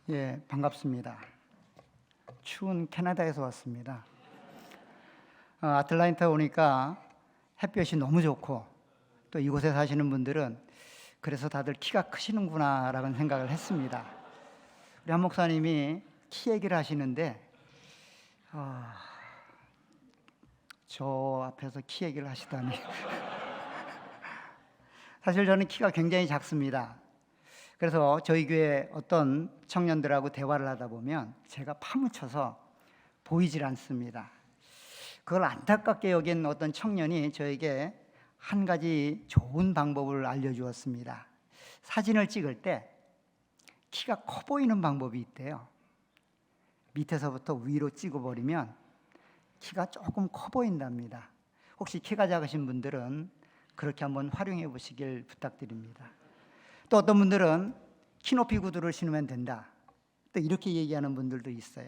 예, 반갑습니다. 추운 캐나다에서 왔습니다. 아틀란타 오니까 햇볕이 너무 좋고 또 이곳에 사시는 분들은 그래서 다들 키가 크시는구나 라는 생각을 했습니다. 우리 한 목사님이 키 얘기를 하시는데 저 앞에서 키 얘기를 하시다니 사실 저는 키가 굉장히 작습니다. 그래서 저희 교회 어떤 청년들하고 대화를 하다 보면 제가 파묻혀서 보이질 않습니다. 그걸 안타깝게 여긴 어떤 청년이 저에게 한 가지 좋은 방법을 알려주었습니다. 사진을 찍을 때 키가 커 보이는 방법이 있대요. 밑에서부터 위로 찍어버리면 키가 조금 커 보인답니다. 혹시 키가 작으신 분들은 그렇게 한번 활용해 보시길 부탁드립니다. 또 어떤 분들은 키높이 구두를 신으면 된다, 또 이렇게 얘기하는 분들도 있어요.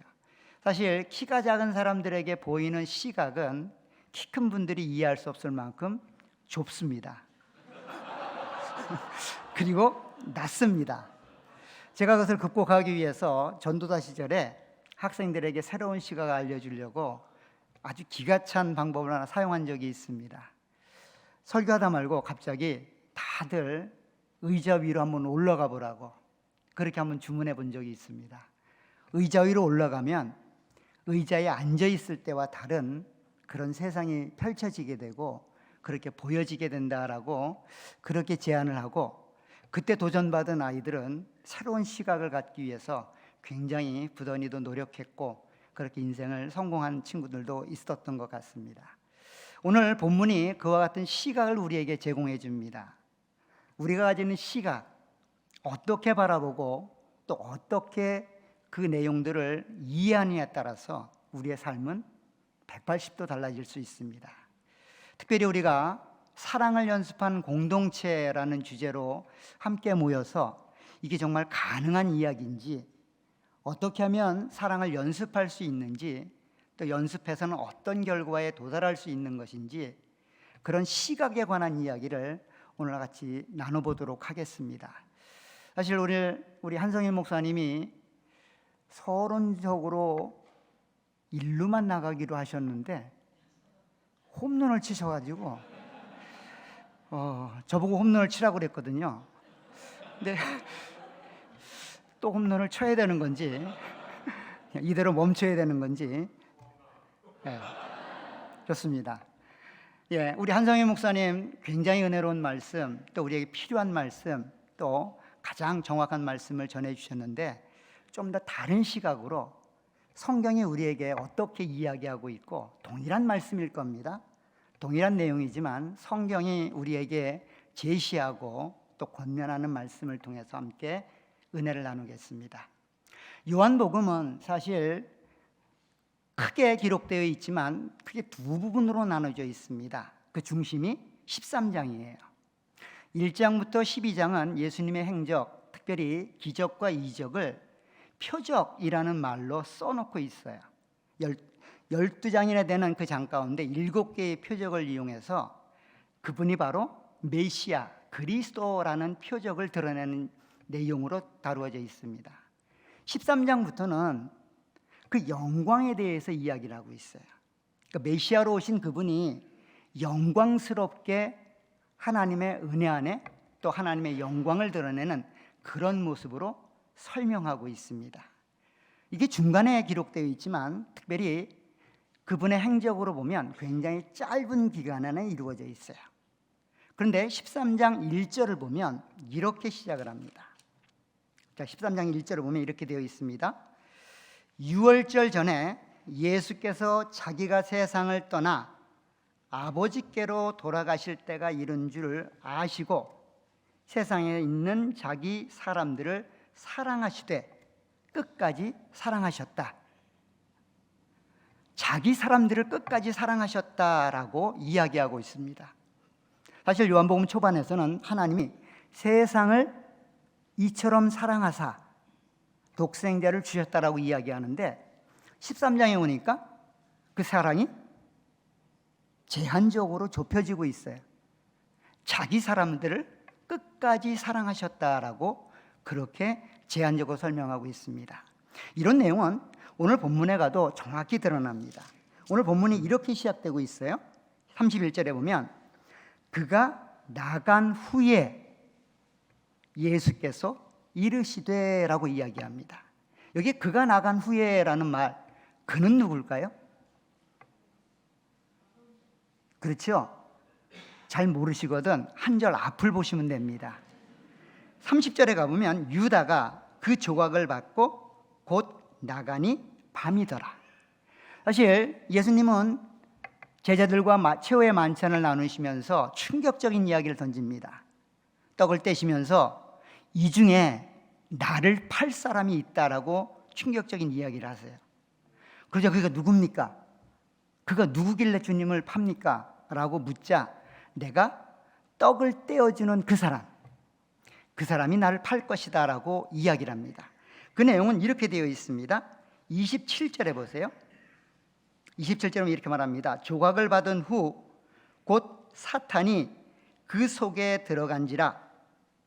사실 키가 작은 사람들에게 보이는 시각은 키 큰 분들이 이해할 수 없을 만큼 좁습니다. 그리고 낮습니다. 제가 그것을 극복하기 위해서 전도사 시절에 학생들에게 새로운 시각을 알려주려고 아주 기가 찬 방법을 하나 사용한 적이 있습니다. 설교하다 말고 갑자기 다들 의자 위로 한번 올라가 보라고 그렇게 한번 주문해 본 적이 있습니다. 의자 위로 올라가면 의자에 앉아 있을 때와 다른 그런 세상이 펼쳐지게 되고 그렇게 보여지게 된다라고 그렇게 제안을 하고, 그때 도전받은 아이들은 새로운 시각을 갖기 위해서 굉장히 부단히도 노력했고 그렇게 인생을 성공한 친구들도 있었던 것 같습니다. 오늘 본문이 그와 같은 시각을 우리에게 제공해 줍니다. 우리가 가지는 시각, 어떻게 바라보고 또 어떻게 그 내용들을 이해하느냐에 따라서 우리의 삶은 180도 달라질 수 있습니다. 특별히 우리가 사랑을 연습한 공동체라는 주제로 함께 모여서 이게 정말 가능한 이야기인지, 어떻게 하면 사랑을 연습할 수 있는지, 또 연습해서는 어떤 결과에 도달할 수 있는 것인지, 그런 시각에 관한 이야기를 오늘 같이 나눠보도록 하겠습니다. 사실 우리 한성인 목사님이 서론적으로 일루만 나가기로 하셨는데 홈런을 치셔가지고 저보고 홈런을 치라고 그랬거든요. 근데 또 홈런을 쳐야 되는 건지 이대로 멈춰야 되는 건지. 좋습니다. 우리 한성인 목사님 굉장히 은혜로운 말씀, 또 우리에게 필요한 말씀, 또 가장 정확한 말씀을 전해주셨는데, 좀 더 다른 시각으로 성경이 우리에게 어떻게 이야기하고 있고, 동일한 말씀일 겁니다. 동일한 내용이지만 성경이 우리에게 제시하고 또 권면하는 말씀을 통해서 함께 은혜를 나누겠습니다. 요한복음은 사실 크게 기록되어 있지만 크게 두 부분으로 나눠져 있습니다. 그 중심이 13장이에요. 1장부터 12장은 예수님의 행적, 특별히 기적과 이적을 표적이라는 말로 써놓고 있어요. 12장이나 되는 그 장 가운데 7개의 표적을 이용해서 그분이 바로 메시아, 그리스도라는 표적을 드러내는 내용으로 다루어져 있습니다. 13장부터는 그 영광에 대해서 이야기를 하고 있어요. 그러니까 메시아로 오신 그분이 영광스럽게 하나님의 은혜 안에 또 하나님의 영광을 드러내는 그런 모습으로 설명하고 있습니다. 이게 중간에 기록되어 있지만 특별히 그분의 행적으로 보면 굉장히 짧은 기간 안에 이루어져 있어요. 그런데 13장 1절을 보면 이렇게 시작을 합니다. 자, 13장 1절을 보면 이렇게 되어 있습니다. 유월절 전에 예수께서 자기가 세상을 떠나 아버지께로 돌아가실 때가 이른 줄 아시고 세상에 있는 자기 사람들을 사랑하시되 끝까지 사랑하셨다. 자기 사람들을 끝까지 사랑하셨다라고 이야기하고 있습니다. 사실 요한복음 초반에서는 하나님이 세상을 이처럼 사랑하사 독생자를 주셨다라고 이야기하는데 13장에 오니까 그 사랑이 제한적으로 좁혀지고 있어요. 자기 사람들을 끝까지 사랑하셨다라고 그렇게 제한적으로 설명하고 있습니다. 이런 내용은 오늘 본문에 가도 정확히 드러납니다. 오늘 본문이 이렇게 시작되고 있어요. 31절에 보면 그가 나간 후에 예수께서 이르시되 라고 이야기합니다. 여기 그가 나간 후에라는 말, 그는 누굴까요? 그렇죠? 잘 모르시거든 한 절 앞을 보시면 됩니다. 30절에 가보면 유다가 그 조각을 받고 곧 나가니 밤이더라. 사실 예수님은 제자들과 최후의 만찬을 나누시면서 충격적인 이야기를 던집니다. 떡을 떼시면서 이 중에 나를 팔 사람이 있다라고 충격적인 이야기를 하세요. 그러자 그가 누굽니까? 그가 누구길래 주님을 팝니까? 라고 묻자 내가 떡을 떼어주는 그 사람이 나를 팔 것이다 라고 이야기를 합니다. 그 내용은 이렇게 되어 있습니다. 27절에 보세요. 27절에 이렇게 말합니다. 조각을 받은 후 곧 사탄이 그 속에 들어간지라.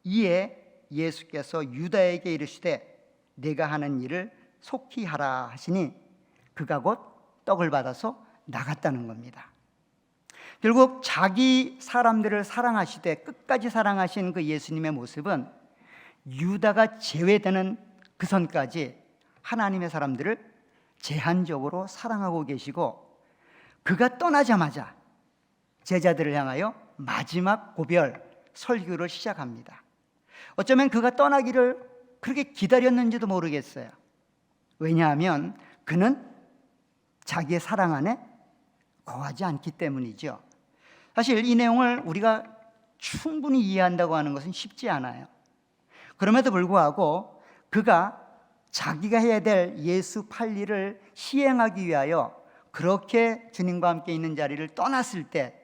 이에 예수께서 유다에게 이르시되 내가 하는 일을 속히 하라 하시니 그가 곧 떡을 받아서 나갔다는 겁니다. 결국 자기 사람들을 사랑하시되 끝까지 사랑하신 그 예수님의 모습은 유다가 제외되는 그 선까지 하나님의 사람들을 제한적으로 사랑하고 계시고, 그가 떠나자마자 제자들을 향하여 마지막 고별 설교를 시작합니다. 어쩌면 그가 떠나기를 그렇게 기다렸는지도 모르겠어요. 왜냐하면 그는 자기의 사랑 안에 거하지 않기 때문이죠. 사실 이 내용을 우리가 충분히 이해한다고 하는 것은 쉽지 않아요. 그럼에도 불구하고 그가 자기가 해야 될 예수 팔 일을 시행하기 위하여 그렇게 주님과 함께 있는 자리를 떠났을 때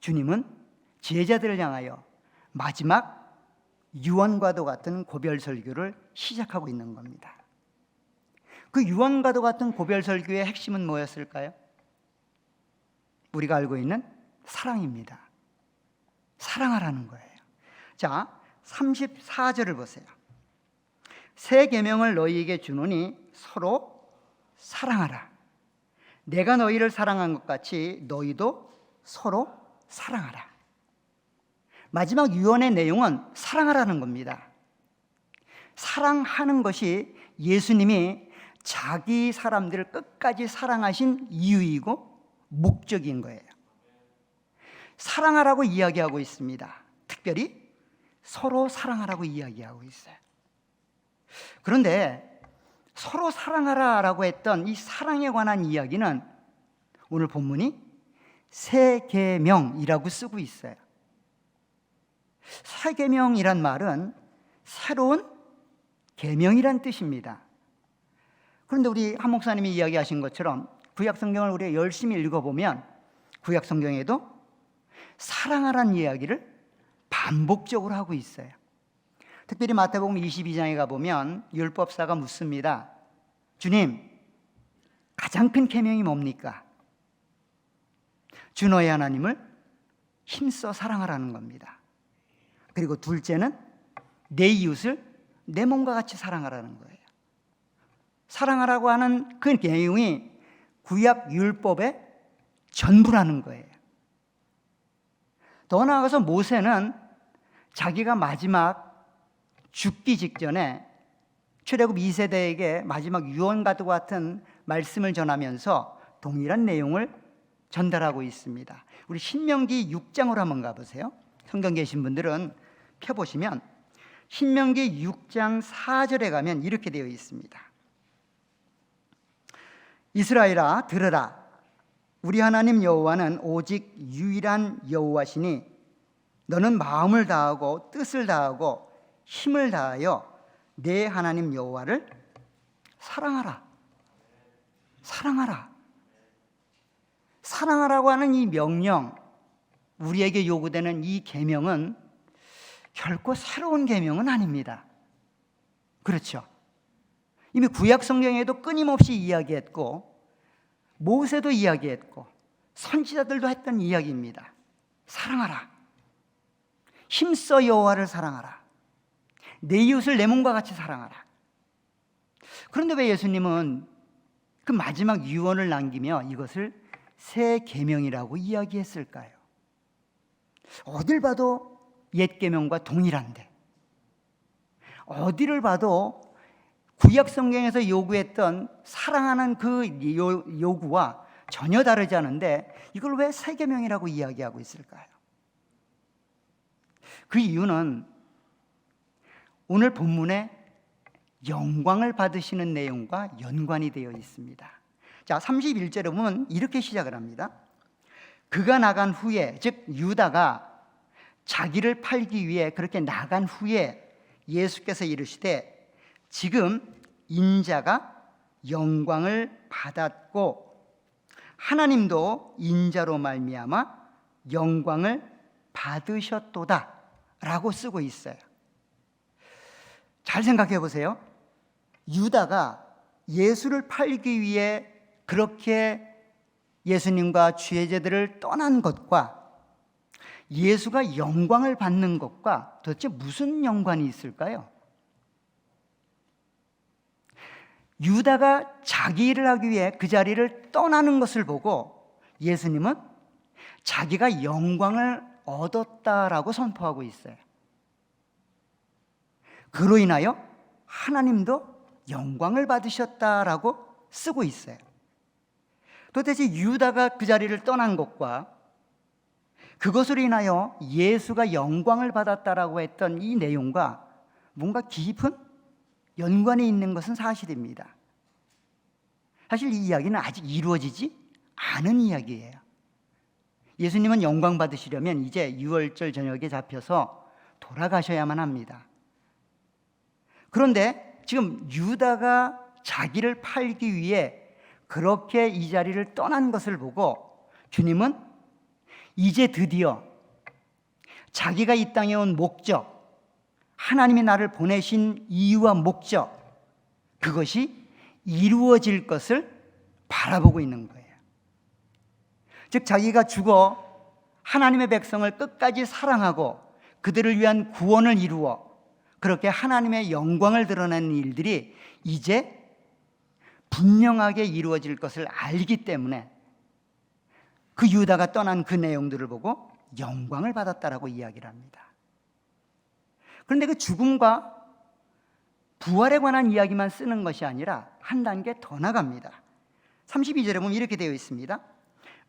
주님은 제자들을 향하여 마지막 유언과도 같은 고별 설교를 시작하고 있는 겁니다. 그 유언과도 같은 고별 설교의 핵심은 뭐였을까요? 우리가 알고 있는 사랑입니다. 사랑하라는 거예요. 자, 34절을 보세요. 새 계명을 너희에게 주노니 서로 사랑하라. 내가 너희를 사랑한 것 같이 너희도 서로 사랑하라. 마지막 유언의 내용은 사랑하라는 겁니다. 사랑하는 것이 예수님이 자기 사람들을 끝까지 사랑하신 이유이고 목적인 거예요. 사랑하라고 이야기하고 있습니다. 특별히 서로 사랑하라고 이야기하고 있어요. 그런데 서로 사랑하라라고 했던 이 사랑에 관한 이야기는 오늘 본문이 새 계명이라고 쓰고 있어요. 새 계명이란 말은 새로운 계명이란 뜻입니다. 그런데 우리 한 목사님이 이야기하신 것처럼 구약 성경을 우리가 열심히 읽어보면 구약 성경에도 사랑하라는 이야기를 반복적으로 하고 있어요. 특별히 마태복음 22장에 가보면 율법사가 묻습니다. 주님, 가장 큰 계명이 뭡니까? 주 너의 하나님을 힘써 사랑하라는 겁니다. 그리고 둘째는 내 이웃을 내 몸과 같이 사랑하라는 거예요. 사랑하라고 하는 그 내용이 구약 율법의 전부라는 거예요. 더 나아가서 모세는 자기가 마지막 죽기 직전에 출애굽 2세대에게 마지막 유언과 같은 말씀을 전하면서 동일한 내용을 전달하고 있습니다. 우리 신명기 6장으로 한번 가보세요. 성경 계신 분들은 펴보시면 신명기 6장 4절에 가면 이렇게 되어 있습니다. 이스라엘아 들으라. 우리 하나님 여호와는 오직 유일한 여호와시니 너는 마음을 다하고 뜻을 다하고 힘을 다하여 내 하나님 여호와를 사랑하라. 사랑하라. 사랑하라고 하는 이 명령, 우리에게 요구되는 이 계명은 결코 새로운 계명은 아닙니다. 그렇죠? 이미 구약 성경에도 끊임없이 이야기했고 모세도 이야기했고 선지자들도 했던 이야기입니다. 사랑하라. 힘써 여호와를 사랑하라. 내 이웃을 내 몸과 같이 사랑하라. 그런데 왜 예수님은 그 마지막 유언을 남기며 이것을 새 계명이라고 이야기했을까요? 어딜 봐도 옛 계명과 동일한데, 어디를 봐도 구약 성경에서 요구했던 사랑하는 그 요구와 전혀 다르지 않은데 이걸 왜 새 계명이라고 이야기하고 있을까요? 그 이유는 오늘 본문에 영광을 받으시는 내용과 연관이 되어 있습니다. 자, 31절에 보면 이렇게 시작을 합니다. 그가 나간 후에, 즉 유다가 자기를 팔기 위해 그렇게 나간 후에 예수께서 이르시되 지금 인자가 영광을 받았고 하나님도 인자로 말미암아 영광을 받으셨도다 라고 쓰고 있어요. 잘 생각해 보세요. 유다가 예수를 팔기 위해 그렇게 예수님과 주의 제들을 떠난 것과 예수가 영광을 받는 것과 도대체 무슨 연관이 있을까요? 유다가 자기 일을 하기 위해 그 자리를 떠나는 것을 보고 예수님은 자기가 영광을 얻었다라고 선포하고 있어요. 그로 인하여 하나님도 영광을 받으셨다라고 쓰고 있어요. 도대체 유다가 그 자리를 떠난 것과 그것으로 인하여 예수가 영광을 받았다라고 했던 이 내용과 뭔가 깊은 연관이 있는 것은 사실입니다. 사실 이 이야기는 아직 이루어지지 않은 이야기예요. 예수님은 영광 받으시려면 이제 유월절 저녁에 잡혀서 돌아가셔야만 합니다. 그런데 지금 유다가 자기를 팔기 위해 그렇게 이 자리를 떠난 것을 보고 주님은 이제 드디어 자기가 이 땅에 온 목적, 하나님이 나를 보내신 이유와 목적, 그것이 이루어질 것을 바라보고 있는 거예요. 즉 자기가 죽어 하나님의 백성을 끝까지 사랑하고 그들을 위한 구원을 이루어 그렇게 하나님의 영광을 드러내는 일들이 이제 분명하게 이루어질 것을 알기 때문에 그 유다가 떠난 그 내용들을 보고 영광을 받았다라고 이야기를 합니다. 그런데 그 죽음과 부활에 관한 이야기만 쓰는 것이 아니라 한 단계 더 나갑니다. 32절에 보면 이렇게 되어 있습니다.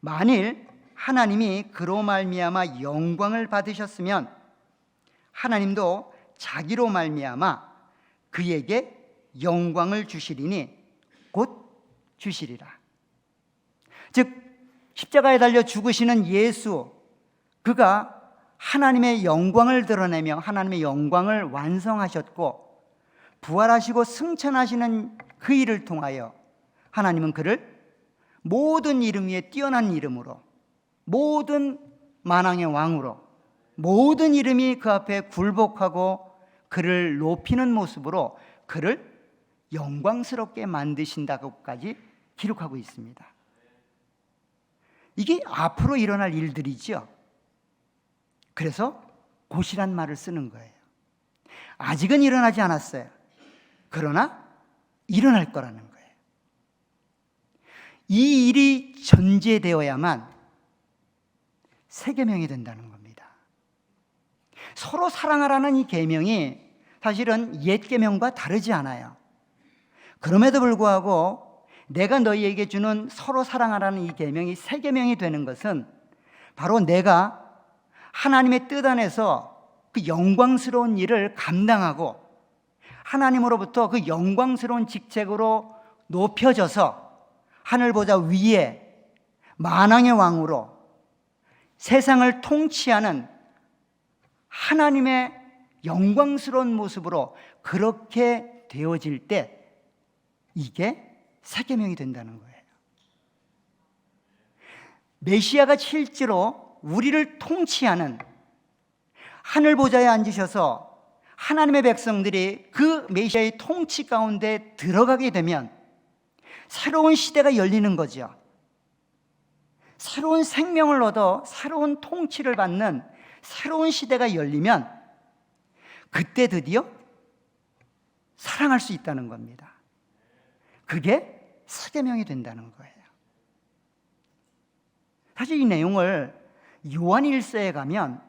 만일 하나님이 그로 말미암아 영광을 받으셨으면 하나님도 자기로 말미암아 그에게 영광을 주시리니 곧 주시리라. 즉 십자가에 달려 죽으시는 예수, 그가 하나님의 영광을 드러내며 하나님의 영광을 완성하셨고 부활하시고 승천하시는 그 일을 통하여 하나님은 그를 모든 이름 위에 뛰어난 이름으로, 모든 만왕의 왕으로, 모든 이름이 그 앞에 굴복하고 그를 높이는 모습으로 그를 영광스럽게 만드신다고까지 기록하고 있습니다. 이게 앞으로 일어날 일들이죠. 그래서 곧이란 말을 쓰는 거예요. 아직은 일어나지 않았어요. 그러나 일어날 거라는 거예요. 이 일이 전제되어야만 새 계명이 된다는 겁니다. 서로 사랑하라는 이 계명이 사실은 옛 계명과 다르지 않아요. 그럼에도 불구하고 내가 너희에게 주는 서로 사랑하라는 이 계명이 새 계명이 되는 것은 바로 내가 하나님의 뜻 안에서 그 영광스러운 일을 감당하고 하나님으로부터 그 영광스러운 직책으로 높여져서 하늘 보좌 위에 만왕의 왕으로 세상을 통치하는 하나님의 영광스러운 모습으로 그렇게 되어질 때 이게 새 계명이 된다는 거예요. 메시아가 실제로 우리를 통치하는 하늘 보좌에 앉으셔서 하나님의 백성들이 그 메시아의 통치 가운데 들어가게 되면 새로운 시대가 열리는 거죠. 새로운 생명을 얻어 새로운 통치를 받는 새로운 시대가 열리면 그때 드디어 사랑할 수 있다는 겁니다. 그게 세계명이 된다는 거예요. 사실 이 내용을 요한일서에 가면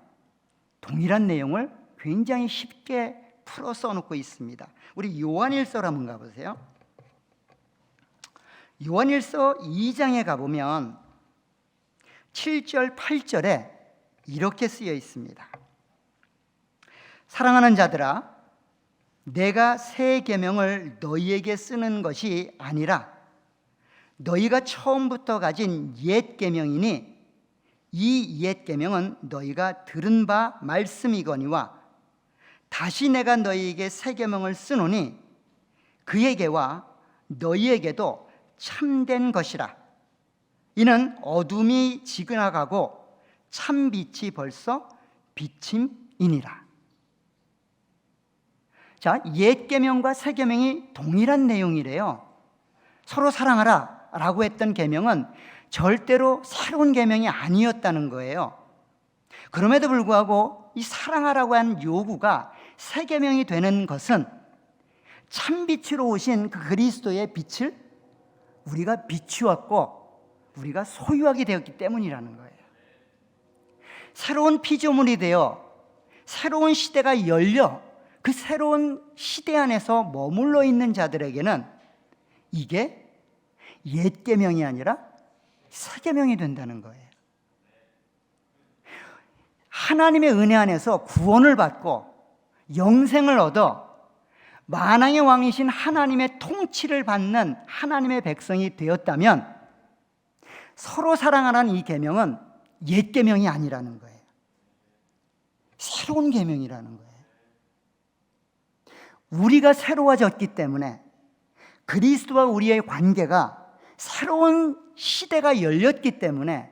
동일한 내용을 굉장히 쉽게 풀어 써놓고 있습니다. 우리 요한일서로 한번 가보세요. 요한일서 2장에 가보면 7절, 8절에 이렇게 쓰여 있습니다. 사랑하는 자들아, 내가 새 계명을 너희에게 쓰는 것이 아니라 너희가 처음부터 가진 옛 계명이니 이 옛 계명은 너희가 들은 바 말씀이거니와 다시 내가 너희에게 새 계명을 쓰노니 그에게와 너희에게도 참된 것이라. 이는 어둠이 지나가고 참 빛이 벌써 비침이니라. 자, 옛 계명과 새 계명이 동일한 내용이래요. 서로 사랑하라 라고 했던 계명은 절대로 새로운 계명이 아니었다는 거예요. 그럼에도 불구하고 이 사랑하라고 하는 요구가 새 계명이 되는 것은 참빛으로 오신 그 그리스도의 빛을 우리가 비추었고 우리가 소유하게 되었기 때문이라는 거예요. 새로운 피조물이 되어 새로운 시대가 열려 그 새로운 시대 안에서 머물러 있는 자들에게는 이게 옛 계명이 아니라 새 계명이 된다는 거예요. 하나님의 은혜 안에서 구원을 받고 영생을 얻어 만왕의 왕이신 하나님의 통치를 받는 하나님의 백성이 되었다면 서로 사랑하라는 이 계명은 옛 계명이 아니라는 거예요. 새로운 계명이라는 거예요. 우리가 새로워졌기 때문에 그리스도와 우리의 관계가 새로운 시대가 열렸기 때문에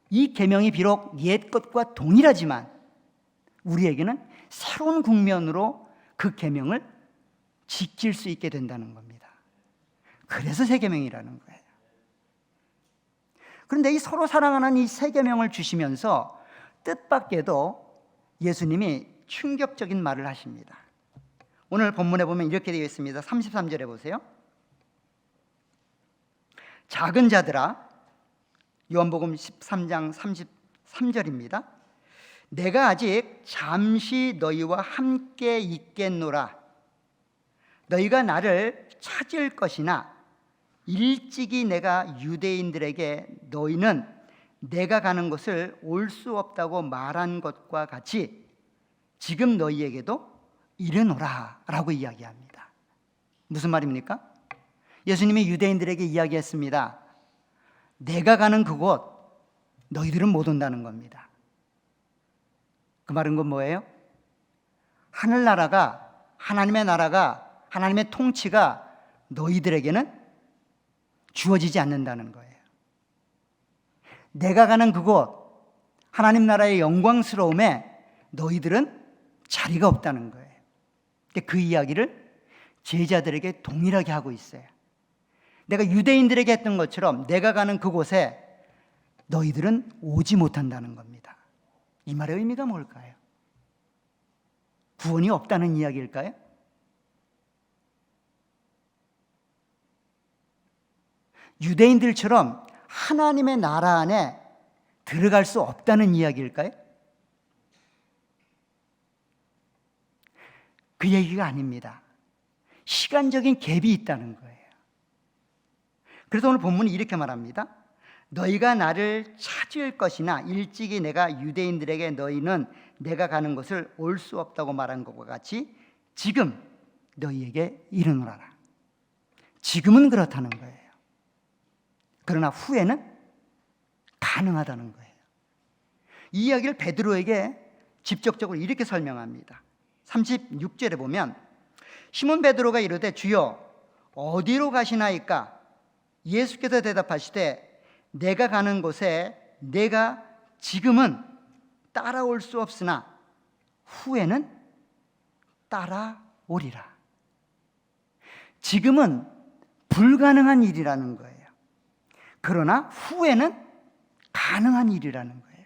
이 계명이 비록 옛 것과 동일하지만 우리에게는 새로운 국면으로 그 계명을 지킬 수 있게 된다는 겁니다. 그래서 새 계명이라는 거예요. 그런데 이 서로 사랑하는 이 새 계명을 주시면서 뜻밖에도 예수님이 충격적인 말을 하십니다. 오늘 본문에 보면 이렇게 되어 있습니다. 33절에 보세요. 작은 자들아, 요한복음 13장 33절입니다. 내가 아직 잠시 너희와 함께 있겠노라. 너희가 나를 찾을 것이나 일찍이 내가 유대인들에게 너희는 내가 가는 곳을 올 수 없다고 말한 것과 같이 지금 너희에게도 이르노라 라고 이야기합니다. 무슨 말입니까? 예수님이 유대인들에게 이야기했습니다. 내가 가는 그곳 너희들은 못 온다는 겁니다. 그 말은 건 뭐예요? 하늘나라가, 하나님의 나라가, 하나님의 통치가 너희들에게는 주어지지 않는다는 거예요. 내가 가는 그곳, 하나님 나라의 영광스러움에 너희들은 자리가 없다는 거예요. 근데 그 이야기를 제자들에게 동일하게 하고 있어요. 내가 유대인들에게 했던 것처럼 내가 가는 그곳에 너희들은 오지 못한다는 겁니다. 이 말의 의미가 뭘까요? 구원이 없다는 이야기일까요? 유대인들처럼 하나님의 나라 안에 들어갈 수 없다는 이야기일까요? 그 얘기가 아닙니다. 시간적인 갭이 있다는 거예요. 그래서 오늘 본문이 이렇게 말합니다. 너희가 나를 찾을 것이나 일찍이 내가 유대인들에게 너희는 내가 가는 곳을 올 수 없다고 말한 것과 같이 지금 너희에게 이르노라. 지금은 그렇다는 거예요. 그러나 후에는 가능하다는 거예요. 이 이야기를 베드로에게 직접적으로 이렇게 설명합니다. 36절에 보면 시몬 베드로가 이르되 주여 어디로 가시나이까? 예수께서 대답하시되 내가 가는 곳에 내가 지금은 따라올 수 없으나 후에는 따라오리라. 지금은 불가능한 일이라는 거예요. 그러나 후에는 가능한 일이라는 거예요.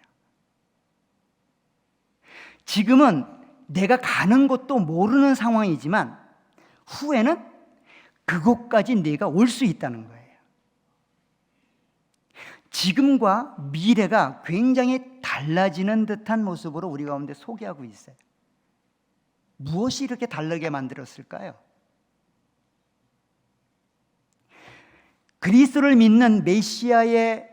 지금은 내가 가는 곳도 모르는 상황이지만 후에는 그곳까지 네가 올 수 있다는 거예요. 지금과 미래가 굉장히 달라지는 듯한 모습으로 우리 가운데 소개하고 있어요. 무엇이 이렇게 다르게 만들었을까요? 그리스도를 믿는 메시아의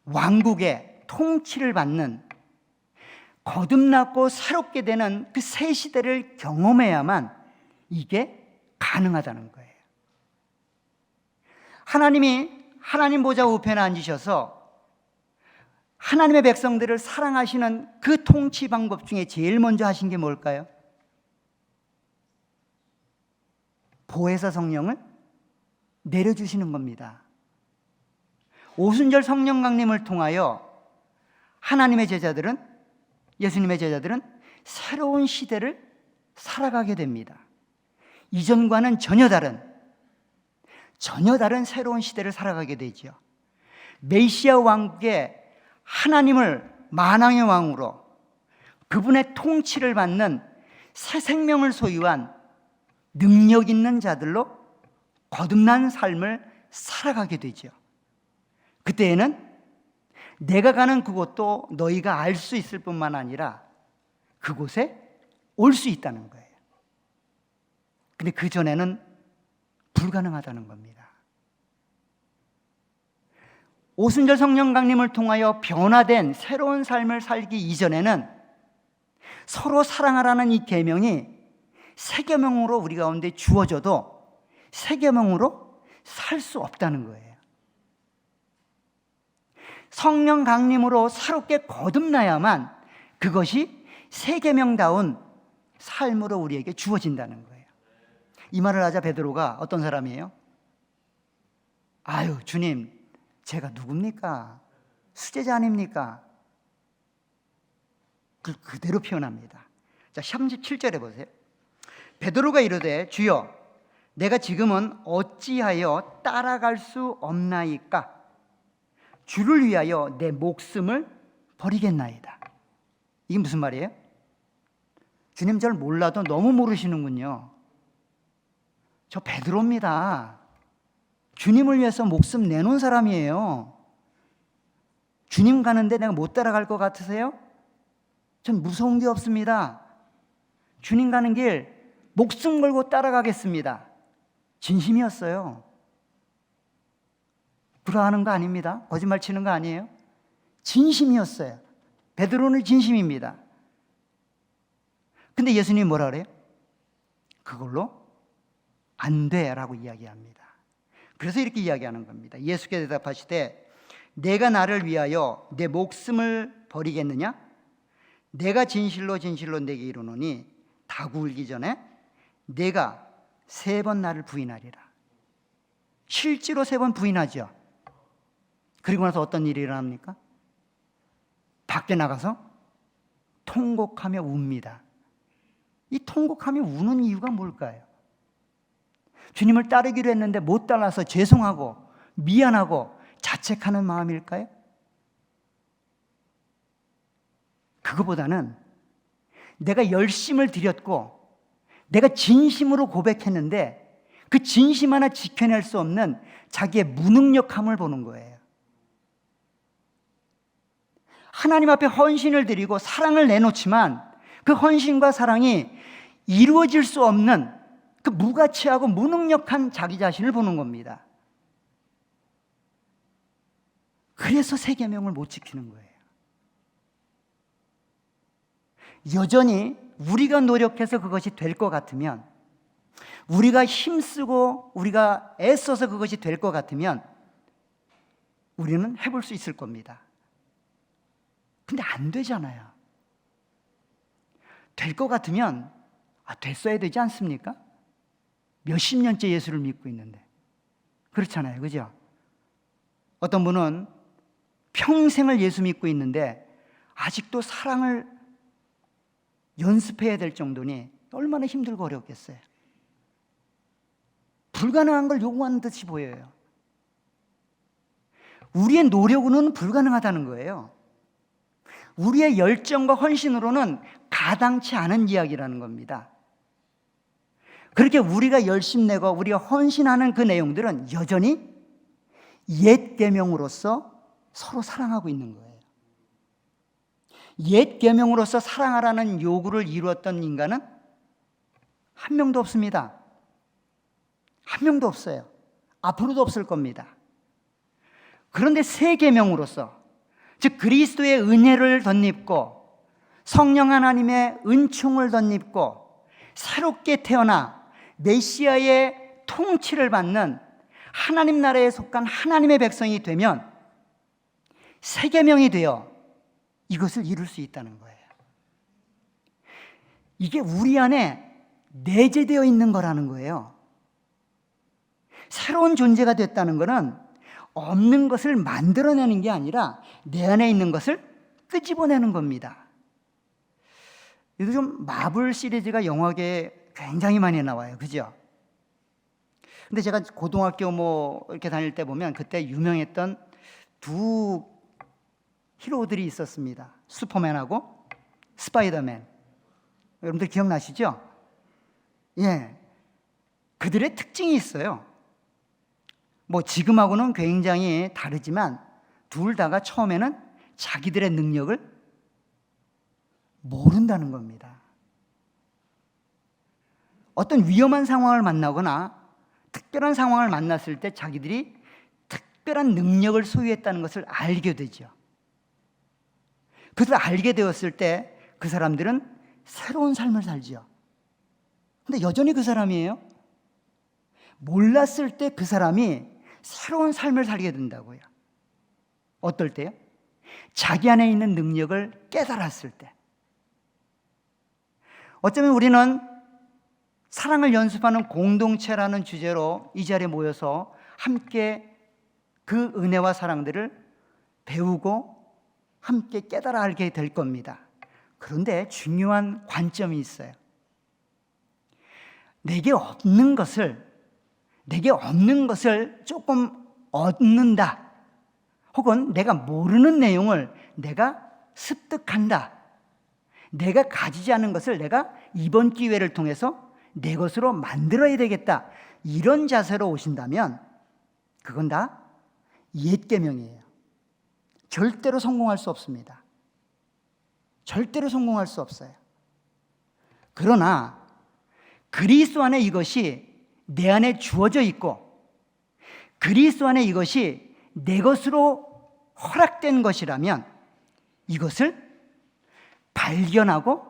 왕국의 통치를 받는 거듭났고 새롭게 되는 그 새 시대를 경험해야만 이게 가능하다는 거예요. 하나님이 하나님 보좌 우편에 앉으셔서 하나님의 백성들을 사랑하시는 그 통치 방법 중에 제일 먼저 하신 게 뭘까요? 보혜사 성령을 내려주시는 겁니다. 오순절 성령 강림을 통하여 하나님의 제자들은, 예수님의 제자들은 새로운 시대를 살아가게 됩니다. 이전과는 전혀 다른 새로운 시대를 살아가게 되죠. 메시아 왕국의 하나님을 만왕의 왕으로 그분의 통치를 받는 새 생명을 소유한 능력 있는 자들로 거듭난 삶을 살아가게 되죠. 그때에는 내가 가는 그곳도 너희가 알 수 있을 뿐만 아니라 그곳에 올 수 있다는 거예요. 근데 그 전에는 불가능하다는 겁니다. 오순절 성령 강림을 통하여 변화된 새로운 삶을 살기 이전에는 서로 사랑하라는 이 계명이 새 계명으로 우리 가운데 주어져도 새 계명으로 살 수 없다는 거예요. 성령 강림으로 새롭게 거듭나야만 그것이 새 계명다운 삶으로 우리에게 주어진다는 거예요. 이 말을 하자 베드로가 어떤 사람이에요? 아유, 주님, 제가 누굽니까? 수제자 아닙니까? 그대로 표현합니다. 자, 37절에 보세요. 베드로가 이르되 주여, 내가 지금은 어찌하여 따라갈 수 없나이까? 주를 위하여 내 목숨을 버리겠나이다. 이게 무슨 말이에요? 주님, 절 몰라도 너무 모르시는군요. 저 베드로입니다. 주님을 위해서 목숨 내놓은 사람이에요. 주님 가는데 내가 못 따라갈 것 같으세요? 전 무서운 게 없습니다. 주님 가는 길 목숨 걸고 따라가겠습니다. 진심이었어요. 불화하는 거 아닙니다. 거짓말 치는 거 아니에요. 진심이었어요. 베드로는 진심입니다. 근데 예수님이 뭐라 그래요? 그걸로 안 돼라고 이야기합니다. 그래서 이렇게 이야기하는 겁니다. 예수께서 대답하시되 내가 나를 위하여 내 목숨을 버리겠느냐? 내가 진실로 진실로 내게 이르노니 닭 울기 전에 내가 3번 나를 부인하리라. 실제로 3번 부인하죠. 그리고 나서 어떤 일이 일어납니까? 밖에 나가서 통곡하며 웁니다. 이 통곡하며 우는 이유가 뭘까요? 주님을 따르기로 했는데 못 따라서 죄송하고 미안하고 자책하는 마음일까요? 그거보다는 내가 열심을 들였고 내가 진심으로 고백했는데 그 진심 하나 지켜낼 수 없는 자기의 무능력함을 보는 거예요. 하나님 앞에 헌신을 드리고 사랑을 내놓지만 그 헌신과 사랑이 이루어질 수 없는 그 무가치하고 무능력한 자기 자신을 보는 겁니다. 그래서 새 계명을 못 지키는 거예요. 여전히 우리가 노력해서 그것이 될 것 같으면, 우리가 힘쓰고 우리가 애써서 그것이 될 것 같으면 우리는 해볼 수 있을 겁니다. 근데 안 되잖아요. 될 것 같으면 됐어야 되지 않습니까? 몇십 년째 예수를 믿고 있는데. 그렇잖아요. 그죠? 어떤 분은 평생을 예수 믿고 있는데 아직도 사랑을 연습해야 될 정도니 얼마나 힘들고 어렵겠어요. 불가능한 걸 요구하는 듯이 보여요. 우리의 노력으로는 불가능하다는 거예요. 우리의 열정과 헌신으로는 가당치 않은 이야기라는 겁니다. 그렇게 우리가 열심내고 우리가 헌신하는 그 내용들은 여전히 옛 계명으로서 서로 사랑하고 있는 거예요. 옛 계명으로서 사랑하라는 요구를 이루었던 인간은 한 명도 없습니다. 한 명도 없어요. 앞으로도 없을 겁니다. 그런데 새 계명으로서, 즉 그리스도의 은혜를 덧입고 성령 하나님의 은총을 덧입고 새롭게 태어나 메시아의 통치를 받는 하나님 나라에 속한 하나님의 백성이 되면 새 계명이 되어 이것을 이룰 수 있다는 거예요. 이게 우리 안에 내재되어 있는 거라는 거예요. 새로운 존재가 됐다는 것은 없는 것을 만들어내는 게 아니라 내 안에 있는 것을 끄집어내는 겁니다. 요즘 마블 시리즈가 영화계에 굉장히 많이 나와요. 그죠? 근데 제가 고등학교 이렇게 다닐 때 보면 그때 유명했던 두 히로들이 있었습니다. 슈퍼맨하고 스파이더맨. 여러분들 기억나시죠? 예. 그들의 특징이 있어요. 지금하고는 굉장히 다르지만 둘 다가 처음에는 자기들의 능력을 모른다는 겁니다. 어떤 위험한 상황을 만나거나 특별한 상황을 만났을 때 자기들이 특별한 능력을 소유했다는 것을 알게 되죠. 그것을 알게 되었을 때 그 사람들은 새로운 삶을 살죠. 근데 여전히 그 사람이에요. 몰랐을 때 그 사람이 새로운 삶을 살게 된다고요. 어떨 때요? 자기 안에 있는 능력을 깨달았을 때. 어쩌면 우리는 사랑을 연습하는 공동체라는 주제로 이 자리에 모여서 함께 그 은혜와 사랑들을 배우고 함께 깨달아 알게 될 겁니다. 그런데 중요한 관점이 있어요. 내게 없는 것을 조금 얻는다, 혹은 내가 모르는 내용을 내가 습득한다, 내가 가지지 않은 것을 내가 이번 기회를 통해서 내 것으로 만들어야 되겠다, 이런 자세로 오신다면 그건 다 옛 계명이에요. 절대로 성공할 수 없습니다. 절대로 성공할 수 없어요. 그러나 그리스도 안에 이것이 내 안에 주어져 있고 그리스도 안에 이것이 내 것으로 허락된 것이라면 이것을 발견하고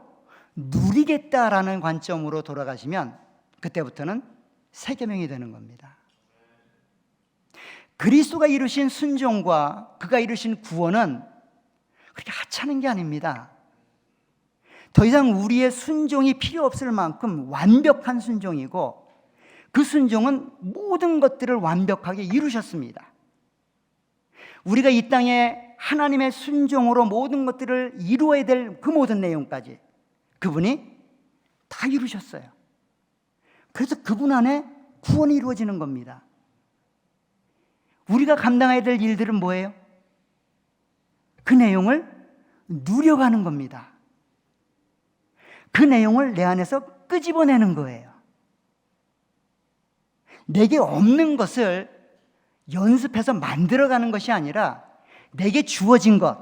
누리겠다라는 관점으로 돌아가시면 그때부터는 새 계명이 되는 겁니다. 그리스도가 이루신 순종과 그가 이루신 구원은 그렇게 하찮은 게 아닙니다. 더 이상 우리의 순종이 필요 없을 만큼 완벽한 순종이고 그 순종은 모든 것들을 완벽하게 이루셨습니다. 우리가 이 땅에 하나님의 순종으로 모든 것들을 이루어야 될 그 모든 내용까지 그분이 다 이루셨어요. 그래서 그분 안에 구원이 이루어지는 겁니다. 우리가 감당해야 될 일들은 뭐예요? 그 내용을 누려가는 겁니다. 그 내용을 내 안에서 끄집어내는 거예요. 내게 없는 것을 연습해서 만들어가는 것이 아니라 내게 주어진 것,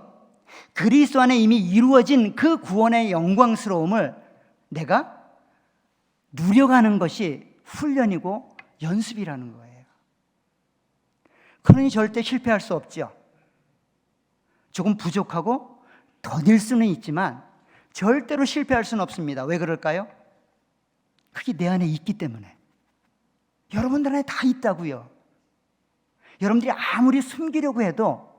그리스도 안에 이미 이루어진 그 구원의 영광스러움을 내가 누려가는 것이 훈련이고 연습이라는 거예요. 그러니 절대 실패할 수 없죠. 조금 부족하고 더딜 수는 있지만 절대로 실패할 수는 없습니다. 왜 그럴까요? 그게 내 안에 있기 때문에. 여러분들 안에 다 있다고요. 여러분들이 아무리 숨기려고 해도,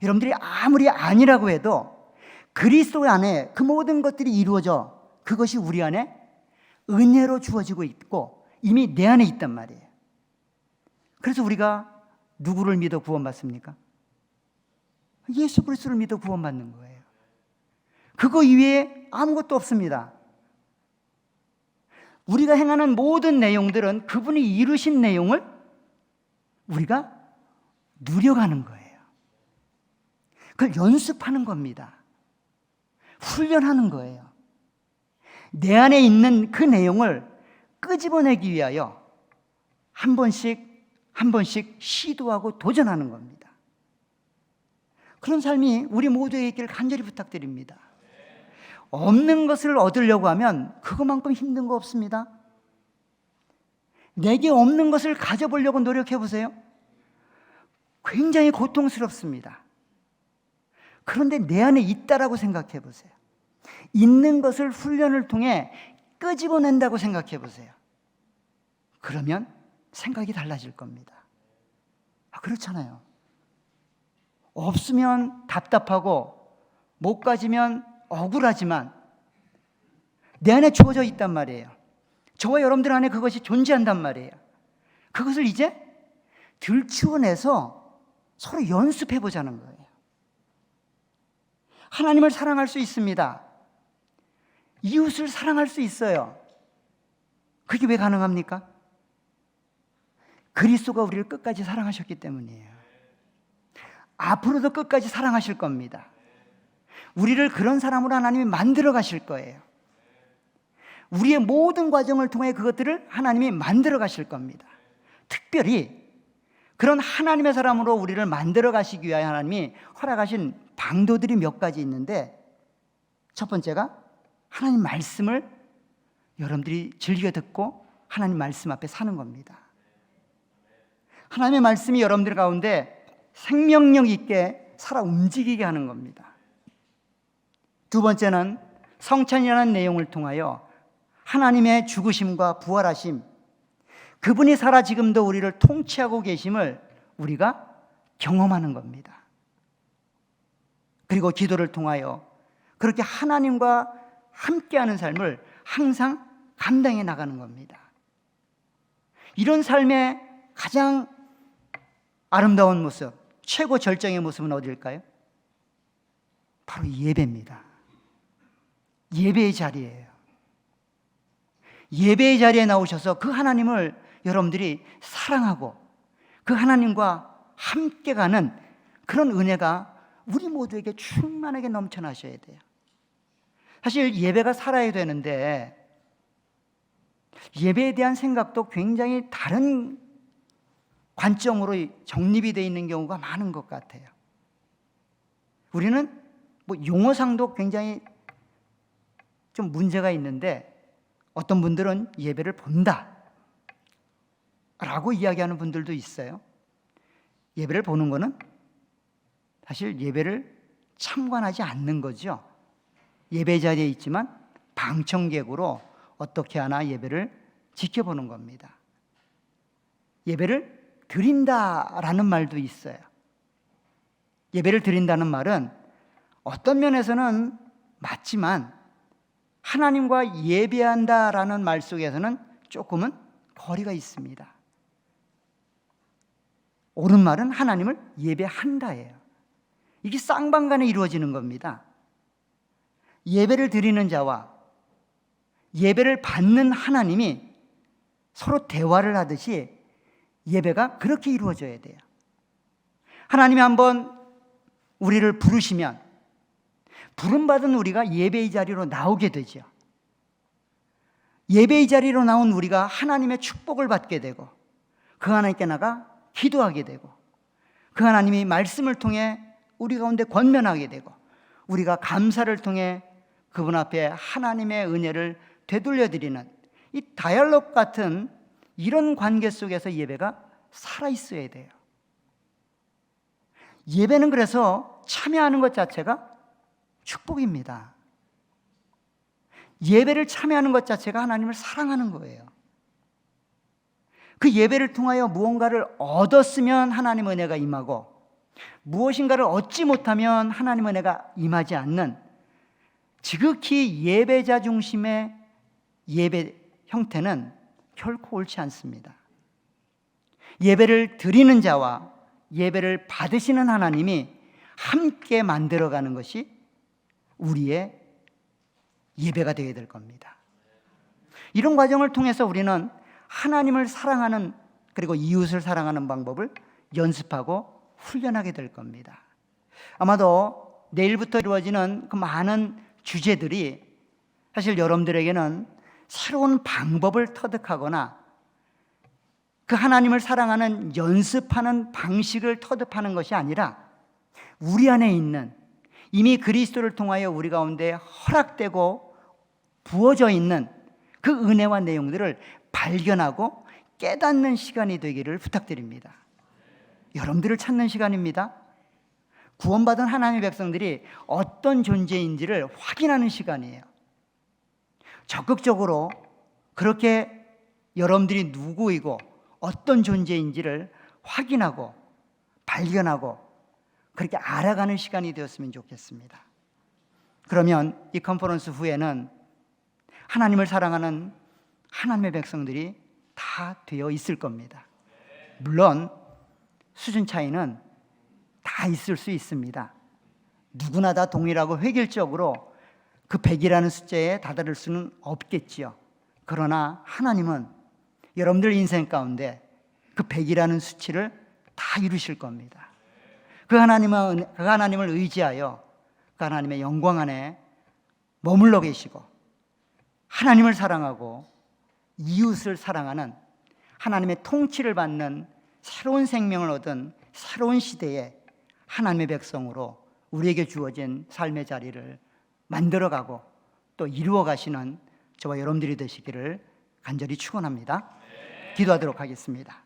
여러분들이 아무리 아니라고 해도 그리스도 안에 그 모든 것들이 이루어져 그것이 우리 안에 은혜로 주어지고 있고 이미 내 안에 있단 말이에요. 그래서 우리가 누구를 믿어 구원받습니까? 예수 그리스도를 믿어 구원받는 거예요. 그거 이외에 아무것도 없습니다. 우리가 행하는 모든 내용들은 그분이 이루신 내용을 우리가 누려가는 거예요. 그걸 연습하는 겁니다. 훈련하는 거예요. 내 안에 있는 그 내용을 끄집어내기 위하여 한 번씩 시도하고 도전하는 겁니다. 그런 삶이 우리 모두에게 있기를 간절히 부탁드립니다. 없는 것을 얻으려고 하면 그것만큼 힘든 거 없습니다. 내게 없는 것을 가져보려고 노력해 보세요. 굉장히 고통스럽습니다. 그런데 내 안에 있다라고 생각해 보세요. 있는 것을 훈련을 통해 끄집어낸다고 생각해 보세요. 그러면 생각이 달라질 겁니다. 그렇잖아요. 없으면 답답하고 못 가지면 억울하지만 내 안에 주어져 있단 말이에요. 저와 여러분들 안에 그것이 존재한단 말이에요. 그것을 이제 들추어내서 서로 연습해 보자는 거예요. 하나님을 사랑할 수 있습니다. 이웃을 사랑할 수 있어요. 그게 왜 가능합니까? 그리스도가 우리를 끝까지 사랑하셨기 때문이에요. 앞으로도 끝까지 사랑하실 겁니다. 우리를 그런 사람으로 하나님이 만들어 가실 거예요. 우리의 모든 과정을 통해 그것들을 하나님이 만들어 가실 겁니다. 특별히 그런 하나님의 사람으로 우리를 만들어 가시기 위하여 하나님이 허락하신 방도들이 몇 가지 있는데, 첫 번째가 하나님 말씀을 여러분들이 즐겨 듣고 하나님 말씀 앞에 사는 겁니다. 하나님의 말씀이 여러분들 가운데 생명력 있게 살아 움직이게 하는 겁니다. 두 번째는 성찬이라는 내용을 통하여 하나님의 죽으심과 부활하심, 그분이 살아 지금도 우리를 통치하고 계심을 우리가 경험하는 겁니다. 그리고 기도를 통하여 그렇게 하나님과 함께하는 삶을 항상 감당해 나가는 겁니다. 이런 삶의 가장 아름다운 모습, 최고 절정의 모습은 어디일까요? 바로 예배입니다. 예배의 자리예요. 예배의 자리에 나오셔서 그 하나님을 여러분들이 사랑하고 그 하나님과 함께 가는 그런 은혜가 우리 모두에게 충만하게 넘쳐나셔야 돼요. 사실 예배가 살아야 되는데 예배에 대한 생각도 굉장히 다른 관점으로 정립이 되어 있는 경우가 많은 것 같아요. 우리는 용어상도 굉장히 좀 문제가 있는데, 어떤 분들은 예배를 본다 라고 이야기하는 분들도 있어요. 예배를 보는 거는 사실 예배를 참관하지 않는 거죠. 예배 자리에 있지만 방청객으로 어떻게 하나 예배를 지켜보는 겁니다. 예배를 드린다라는 말도 있어요. 예배를 드린다는 말은 어떤 면에서는 맞지만 하나님과 예배한다라는 말 속에서는 조금은 거리가 있습니다. 옳은 말은 하나님을 예배한다예요. 이게 쌍방간에 이루어지는 겁니다. 예배를 드리는 자와 예배를 받는 하나님이 서로 대화를 하듯이 예배가 그렇게 이루어져야 돼요. 하나님이 한번 우리를 부르시면 부름받은 우리가 예배의 자리로 나오게 되죠. 예배의 자리로 나온 우리가 하나님의 축복을 받게 되고 그 하나님께 나가 기도하게 되고 그 하나님이 말씀을 통해 우리 가운데 권면하게 되고 우리가 감사를 통해 그분 앞에 하나님의 은혜를 되돌려드리는 이 다이얼로그 같은 이런 관계 속에서 예배가 살아있어야 돼요. 예배는 그래서 참여하는 것 자체가 축복입니다. 예배를 참여하는 것 자체가 하나님을 사랑하는 거예요. 그 예배를 통하여 무언가를 얻었으면 하나님 은혜가 임하고 무엇인가를 얻지 못하면 하나님 은혜가 임하지 않는 지극히 예배자 중심의 예배 형태는 결코 옳지 않습니다. 예배를 드리는 자와 예배를 받으시는 하나님이 함께 만들어가는 것이 우리의 예배가 되어야 될 겁니다. 이런 과정을 통해서 우리는 하나님을 사랑하는 그리고 이웃을 사랑하는 방법을 연습하고 훈련하게 될 겁니다. 아마도 내일부터 이루어지는 그 많은 주제들이 사실 여러분들에게는 새로운 방법을 터득하거나 그 하나님을 사랑하는 연습하는 방식을 터득하는 것이 아니라 우리 안에 있는 이미 그리스도를 통하여 우리 가운데 허락되고 부어져 있는 그 은혜와 내용들을 발견하고 깨닫는 시간이 되기를 부탁드립니다. 여러분들을 찾는 시간입니다. 구원받은 하나님의 백성들이 어떤 존재인지를 확인하는 시간이에요. 적극적으로 그렇게 여러분들이 누구이고 어떤 존재인지를 확인하고 발견하고 그렇게 알아가는 시간이 되었으면 좋겠습니다. 그러면 이 컨퍼런스 후에는 하나님을 사랑하는 하나님의 백성들이 다 되어 있을 겁니다. 물론 수준 차이는 다 있을 수 있습니다. 누구나 다 동일하고 획일적으로 그 100이라는 숫자에 다다를 수는 없겠지요. 그러나 하나님은 여러분들 인생 가운데 그 100이라는 수치를 다 이루실 겁니다. 그 하나님을 의지하여 그 하나님의 영광 안에 머물러 계시고 하나님을 사랑하고 이웃을 사랑하는 하나님의 통치를 받는 새로운 생명을 얻은 새로운 시대에 하나님의 백성으로 우리에게 주어진 삶의 자리를 만들어가고 또 이루어가시는 저와 여러분들이 되시기를 간절히 축원합니다. 기도하도록 하겠습니다.